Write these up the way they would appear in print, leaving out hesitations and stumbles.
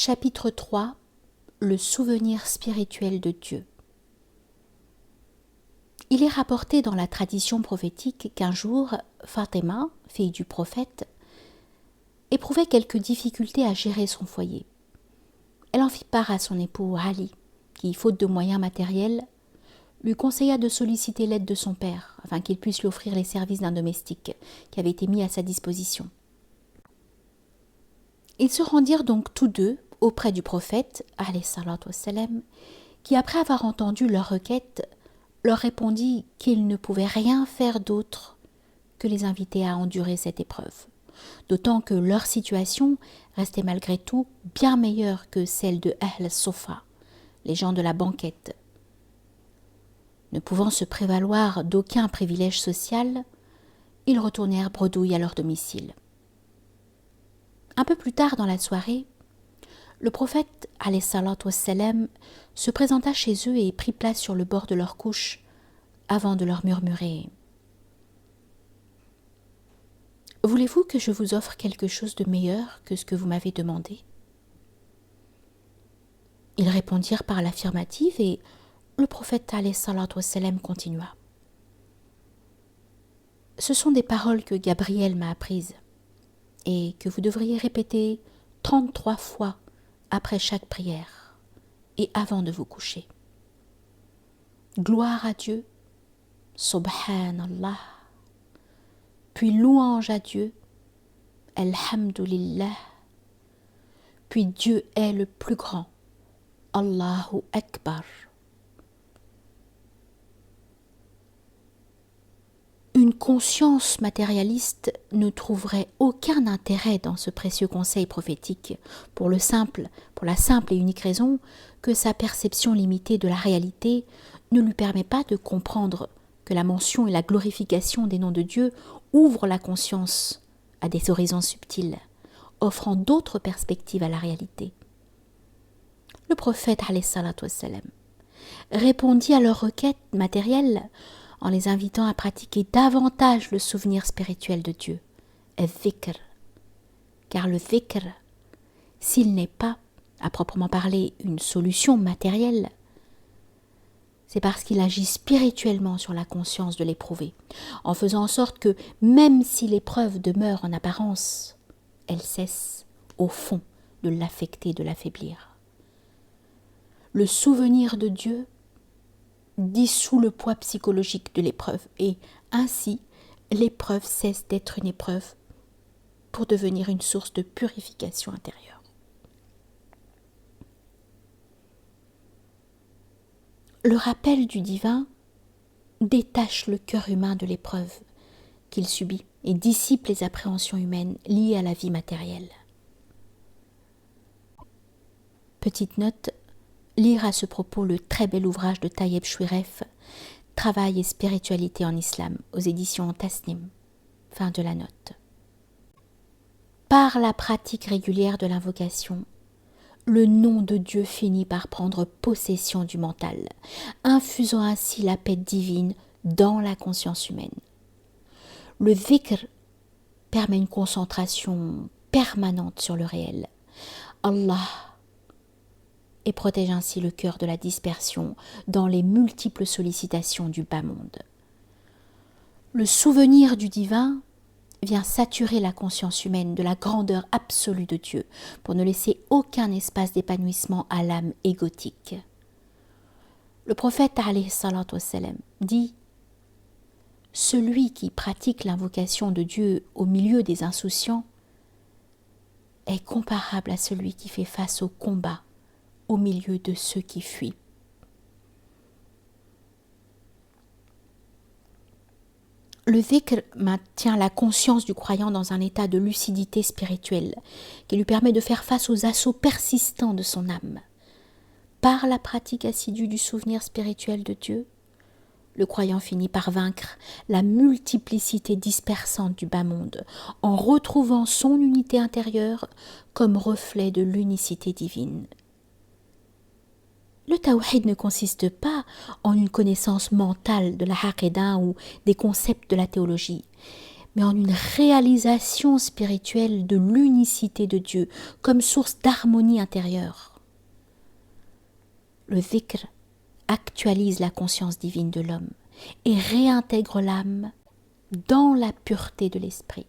Chapitre 3. Le souvenir spirituel de Dieu. Il est rapporté dans la tradition prophétique qu'un jour, Fatima, fille du prophète, éprouvait quelques difficultés à gérer son foyer. Elle en fit part à son époux Ali, qui, faute de moyens matériels, lui conseilla de solliciter l'aide de son père, afin qu'il puisse lui offrir les services d'un domestique qui avait été mis à sa disposition. Ils se rendirent donc tous deux auprès du prophète, alayhi salatu wassalam, qui, après avoir entendu leur requête, leur répondit qu'il ne pouvait rien faire d'autre que les inviter à endurer cette épreuve, d'autant que leur situation restait malgré tout bien meilleure que celle de Ahl Sofa, les gens de la banquette. Ne pouvant se prévaloir d'aucun privilège social, ils retournèrent bredouille à leur domicile. Un peu plus tard dans la soirée, le prophète alayhi salatu wassalam se présenta chez eux et prit place sur le bord de leur couche avant de leur murmurer « Voulez-vous que je vous offre quelque chose de meilleur que ce que vous m'avez demandé ?» Ils répondirent par l'affirmative et le prophète alayhi salatu wassalam continua « Ce sont des paroles que Gabriel m'a apprises et que vous devriez répéter 33 fois après chaque prière et avant de vous coucher. Gloire à Dieu, Subhanallah, puis louange à Dieu, Alhamdulillah, puis Dieu est le plus grand, Allahu Akbar. Une conscience matérialiste ne trouverait aucun intérêt dans ce précieux conseil prophétique pour la simple et unique raison que sa perception limitée de la réalité ne lui permet pas de comprendre que la mention et la glorification des noms de Dieu ouvrent la conscience à des horizons subtils, offrant d'autres perspectives à la réalité. Le prophète alayhi salatu wassalam répondit à leurs requêtes matérielles en les invitant à pratiquer davantage le souvenir spirituel de Dieu, al-dhikr. Car le dhikr, s'il n'est pas, à proprement parler, une solution matérielle, c'est parce qu'il agit spirituellement sur la conscience de l'éprouvé, en faisant en sorte que, même si l'épreuve demeure en apparence, elle cesse, au fond, de l'affecter, de l'affaiblir. Le souvenir de Dieu dissout le poids psychologique de l'épreuve et ainsi l'épreuve cesse d'être une épreuve pour devenir une source de purification intérieure. Le rappel du divin détache le cœur humain de l'épreuve qu'il subit et dissipe les appréhensions humaines liées à la vie matérielle. Petite note, lire à ce propos le très bel ouvrage de Taïeb Chouiref, Travail et spiritualité en islam, aux éditions Tasnim. Fin de la note. Par la pratique régulière de l'invocation, le nom de Dieu finit par prendre possession du mental, infusant ainsi la paix divine dans la conscience humaine. Le dhikr permet une concentration permanente sur le réel. Allah et protège ainsi le cœur de la dispersion dans les multiples sollicitations du bas monde. Le souvenir du divin vient saturer la conscience humaine de la grandeur absolue de Dieu pour ne laisser aucun espace d'épanouissement à l'âme égotique. Le prophète alayhi salatu wassalam dit « Celui qui pratique l'invocation de Dieu au milieu des insouciants est comparable à celui qui fait face au combat au milieu de ceux qui fuient. » Le dhikr maintient la conscience du croyant dans un état de lucidité spirituelle qui lui permet de faire face aux assauts persistants de son âme. Par la pratique assidue du souvenir spirituel de Dieu, le croyant finit par vaincre la multiplicité dispersante du bas monde en retrouvant son unité intérieure comme reflet de l'unicité divine. Le tawhid ne consiste pas en une connaissance mentale de la aqida ou des concepts de la théologie, mais en une réalisation spirituelle de l'unicité de Dieu comme source d'harmonie intérieure. Le dhikr actualise la conscience divine de l'homme et réintègre l'âme dans la pureté de l'esprit.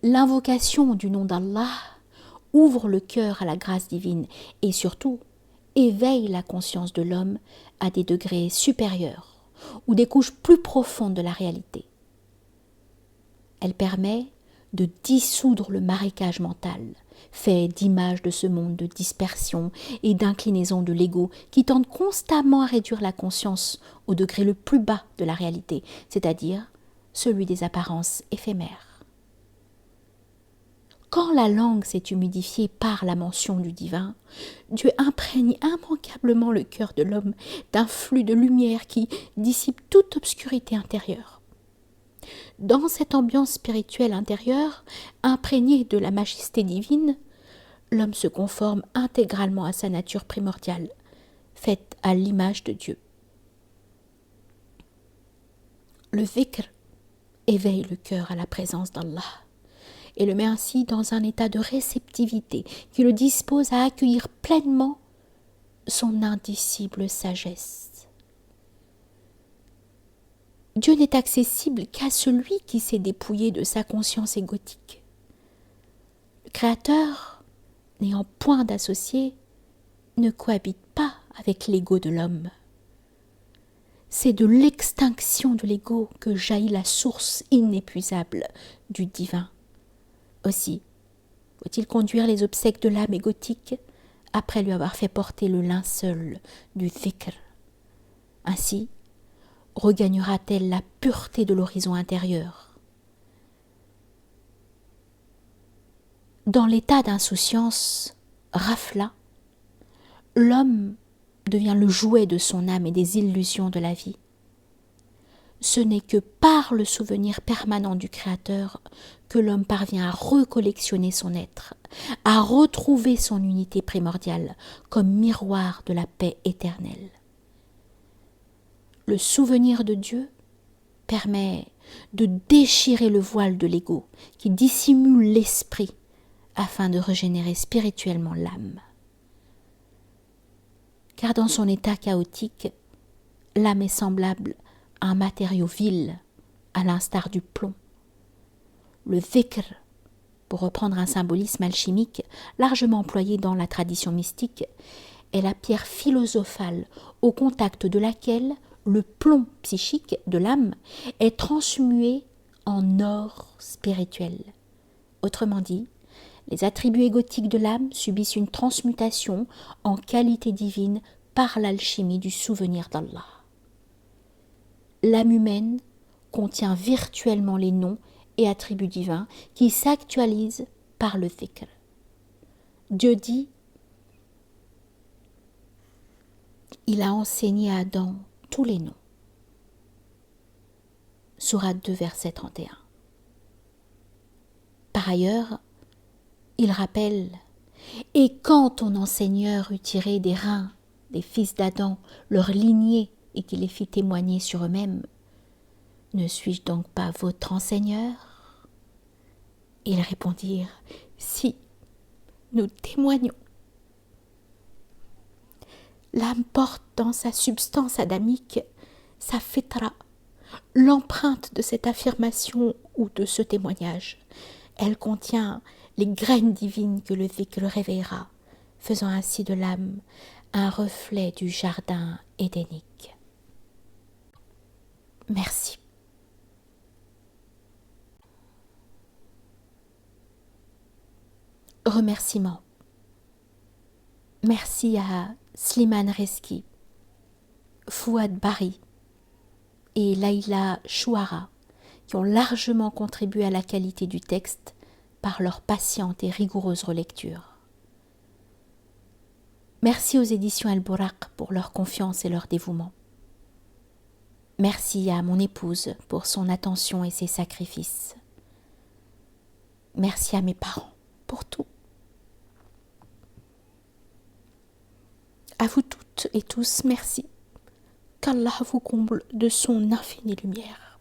L'invocation du nom d'Allah ouvre le cœur à la grâce divine et surtout éveille la conscience de l'homme à des degrés supérieurs ou des couches plus profondes de la réalité. Elle permet de dissoudre le marécage mental, fait d'images de ce monde de dispersion et d'inclinaison de l'ego qui tente constamment à réduire la conscience au degré le plus bas de la réalité, c'est-à-dire celui des apparences éphémères. Quand la langue s'est humidifiée par la mention du divin, Dieu imprègne immanquablement le cœur de l'homme d'un flux de lumière qui dissipe toute obscurité intérieure. Dans cette ambiance spirituelle intérieure, imprégnée de la majesté divine, l'homme se conforme intégralement à sa nature primordiale, faite à l'image de Dieu. Le dhikr éveille le cœur à la présence d'Allah et le met ainsi dans un état de réceptivité qui le dispose à accueillir pleinement son indicible sagesse. Dieu n'est accessible qu'à celui qui s'est dépouillé de sa conscience égotique. Le Créateur, n'ayant point d'associé, ne cohabite pas avec l'ego de l'homme. C'est de l'extinction de l'ego que jaillit la source inépuisable du divin. Aussi, faut-il conduire les obsèques de l'âme égotique après lui avoir fait porter le linceul du dhikr. Ainsi, regagnera-t-elle la pureté de l'horizon intérieur. Dans l'état d'insouciance, Rafla, l'homme devient le jouet de son âme et des illusions de la vie. Ce n'est que par le souvenir permanent du Créateur que l'homme parvient à recollectionner son être, à retrouver son unité primordiale comme miroir de la paix éternelle. Le souvenir de Dieu permet de déchirer le voile de l'ego qui dissimule l'esprit afin de régénérer spirituellement l'âme. Car dans son état chaotique, l'âme est semblable à un matériau vil, à l'instar du plomb. Le dhikr, pour reprendre un symbolisme alchimique largement employé dans la tradition mystique, est la pierre philosophale au contact de laquelle le plomb psychique de l'âme est transmué en or spirituel. Autrement dit, les attributs égotiques de l'âme subissent une transmutation en qualité divine par l'alchimie du souvenir d'Allah. L'âme humaine contient virtuellement les noms et attributs divins qui s'actualisent par le dhikr. Dieu dit « Il a enseigné à Adam tous les noms. » Sourate 2, verset 31. Par ailleurs, il rappelle « Et quand ton enseigneur eut tiré des reins des fils d'Adam leur lignée et qu'il les fit témoigner sur eux-mêmes, ne suis-je donc pas votre enseigneur ?» Ils répondirent « Si, nous témoignons. » L'âme porte dans sa substance adamique sa fitra, l'empreinte de cette affirmation ou de ce témoignage. Elle contient les graines divines que le dhikr réveillera, faisant ainsi de l'âme un reflet du jardin édénique. Merci. Remerciements. Merci à Slimane Reski, Fouad Bari et Laïla Chouara qui ont largement contribué à la qualité du texte par leur patiente et rigoureuse relecture. Merci aux éditions El Bouraq pour leur confiance et leur dévouement. Merci à mon épouse pour son attention et ses sacrifices. Merci à mes parents pour tout. À vous toutes et tous, merci. Qu'Allah vous comble de son infinie lumière.